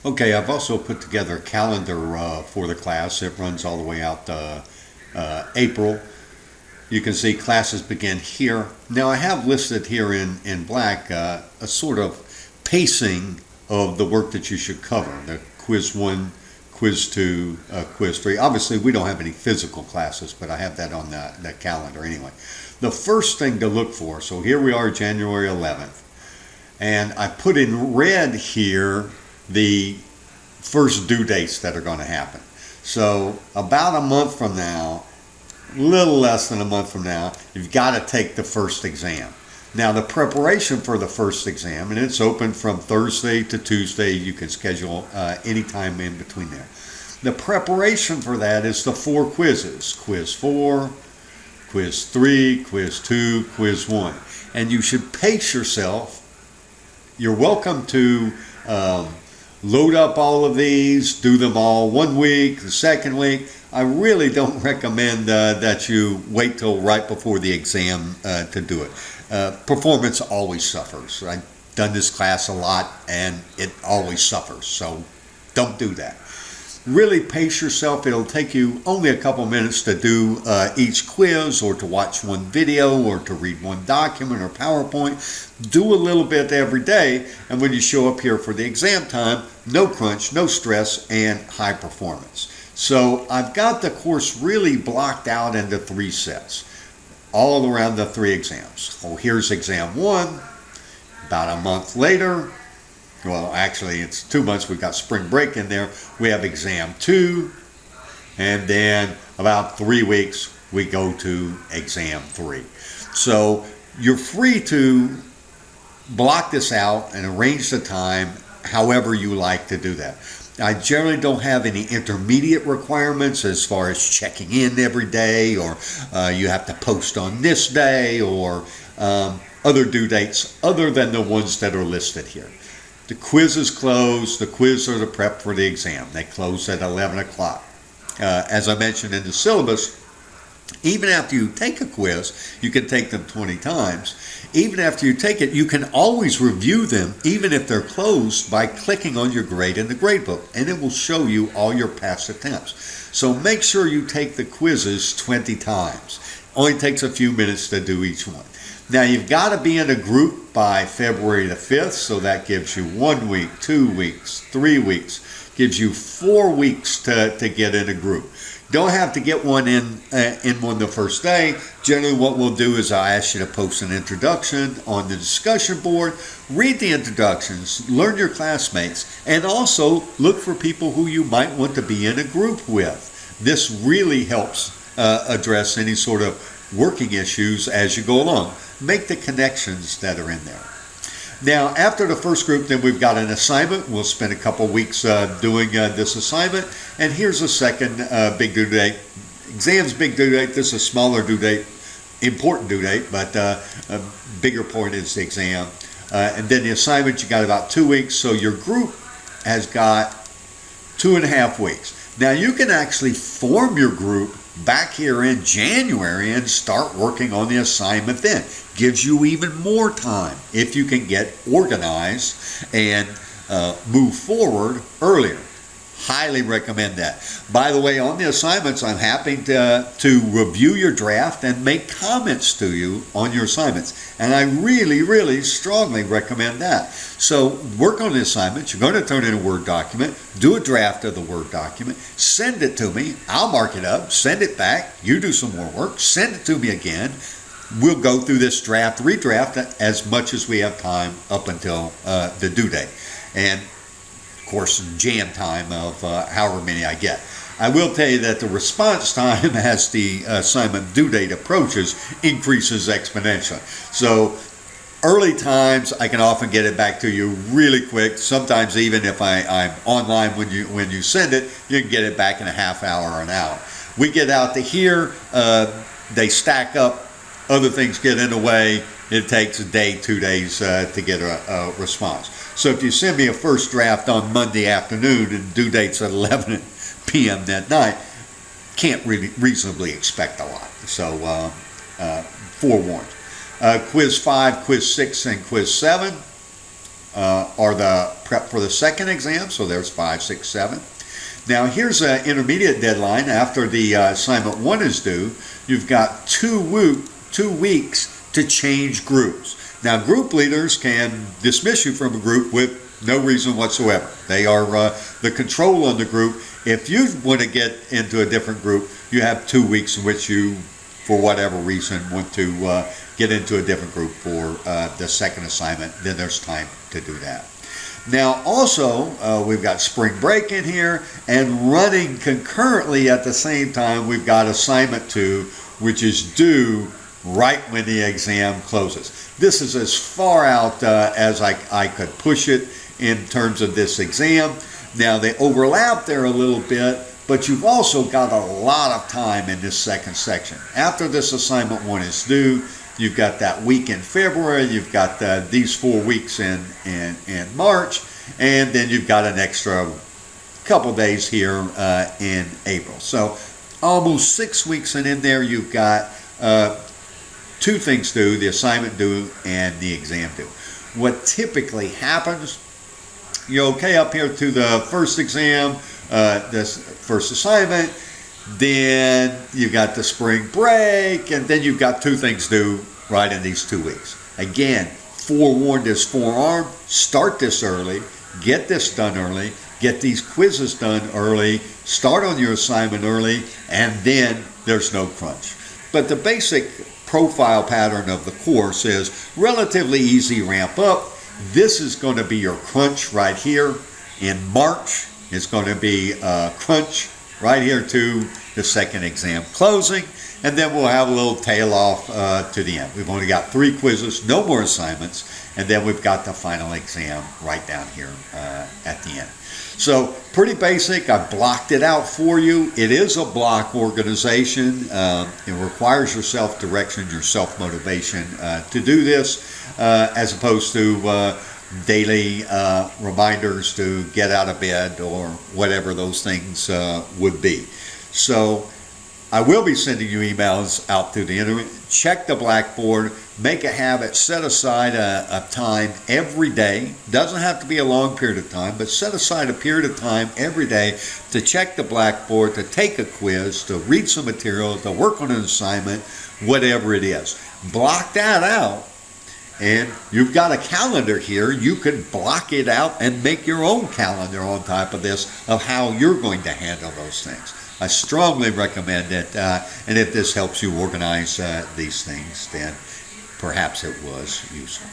Okay, I've also put together a calendar for the class. It runs all the way out to April. You can see classes begin here. Now I have listed here in black a sort of pacing of the work that you should cover. The quiz 1, quiz 2, quiz 3. Obviously we don't have any physical classes, but I have that on the calendar anyway. The first thing to look for, so here we are January 11th, and I put in red here the first due dates that are going to happen. So about a month from now, little less than a month from now, you've got to take the first exam. Now the preparation for the first exam, and it's open from Thursday to Tuesday. You can schedule any time in between there. The preparation for that is the 4 quizzes: quiz 4, quiz 3, quiz 2, quiz 1. And you should pace yourself. You're welcome to load up all of these, do them all one week, the second week. I really don't recommend that you wait till right before the exam to do it. Performance always suffers. I've done this class a lot and it always suffers, so don't do that. Really pace yourself. It'll take you only a couple minutes to do each quiz, or to watch one video, or to read one document or PowerPoint. Do a little bit every day, and when you show up here for the exam time, no crunch, no stress, and high performance. So I've got the course really blocked out into 3 sets, all around the 3 exams. So here's exam 1. About a month later, well, actually, it's 2 months. We've got spring break in there. We have exam 2. And then about 3 weeks, we go to exam 3. So you're free to block this out and arrange the time however you like to do that. I generally don't have any intermediate requirements as far as checking in every day, or you have to post on this day, or other due dates other than the ones that are listed here. The quizzes close. The quiz are the prep for the exam. They close at 11 o'clock. As I mentioned in the syllabus, even after you take a quiz, you can take them 20 times. Even after you take it, you can always review them, even if they're closed, by clicking on your grade in the gradebook, and it will show you all your past attempts. So make sure you take the quizzes 20 times. Only takes a few minutes to do each one. Now you've got to be in a group by February the 5th, so that gives you 1 week, 2 weeks, 3 weeks, gives you 4 weeks to get in a group. Don't have to get one in one the first day. Generally what we'll do is I ask you to post an introduction on the discussion board, read the introductions, learn your classmates, and also look for people who you might want to be in a group with. This really helps address any sort of working issues as you go along. Make the connections that are in there. Now, after the first group, then we've got an assignment. We'll spend a couple weeks doing this assignment. And here's a second big due date. Exam's big due date. This is a smaller due date, important due date, but a bigger point is the exam. And then the assignment, you got about 2 weeks. So your group has got 2.5 weeks. Now, you can actually form your group back here in January and start working on the assignment then. Gives you even more time if you can get organized and move forward earlier. Highly recommend that. By the way, on the assignments, I'm happy to review your draft and make comments to you on your assignments. And I really, really strongly recommend that. So work on the assignments. You're going to turn in a Word document. Do a draft of the Word document. Send it to me. I'll mark it up. Send it back. You do some more work. Send it to me again. We'll go through this draft, redraft as much as we have time up until the due date. And of course, jam time of however many I get. I will tell you that the response time as the assignment due date approaches increases exponentially. So early times, I can often get it back to you really quick. Sometimes even if I'm online when you send it, you can get it back in a half hour or an hour. We get out to here, they stack up, other things get in the way. It takes a day, 2 days to get a response. So if you send me a first draft on Monday afternoon and due date's at 11 p.m. that night, can't really reasonably expect a lot. So forewarned. Quiz 5, Quiz 6, and Quiz 7 are the prep for the second exam. So there's 5, 6, 7. Now here's an intermediate deadline after the assignment 1 is due. You've got 2 weeks to change groups. Now group leaders can dismiss you from a group with no reason whatsoever. They are the control on the group. If you want to get into a different group, you have 2 weeks in which you, for whatever reason, want to get into a different group for the second assignment. Then there's time to do that. Now also, we've got spring break in here, and running concurrently at the same time, we've got assignment 2, which is due right when the exam closes. This is as far out as I could push it in terms of this exam. Now they overlap there a little bit, but you've also got a lot of time in this second section. After this assignment 1 is due, you've got that week in February, you've got these 4 weeks in March, and then you've got an extra couple days here in April. So almost 6 weeks, and in there you've got 2 things due, the assignment due and the exam due. What typically happens, you're okay up here to the first exam, this first assignment, then you've got the spring break, and then you've got 2 things due right in these 2 weeks. Again, forewarned is forearmed. Start this early, get this done early, get these quizzes done early, start on your assignment early, and then there's no crunch. But the basic profile pattern of the course is relatively easy ramp up. This is going to be your crunch right here in March. It's going to be a crunch right here to the second exam closing, and then we'll have a little tail off to the end. We've only got 3 quizzes, no more assignments, and then we've got the final exam right down here at the end. So pretty basic. I blocked it out for you. It is a block organization. It requires your self-direction, your self-motivation to do this, as opposed to daily reminders to get out of bed or whatever those things would be. So I will be sending you emails out through the internet. Check the Blackboard. Make a habit. Set aside a time every day. Doesn't have to be a long period of time, but set aside a period of time every day to check the Blackboard, to take a quiz, to read some material, to work on an assignment, whatever it is. Block that out. And you've got a calendar here. You can block it out and make your own calendar on top of this of how you're going to handle those things. I strongly recommend it. And if this helps you organize these things, then perhaps it was useful.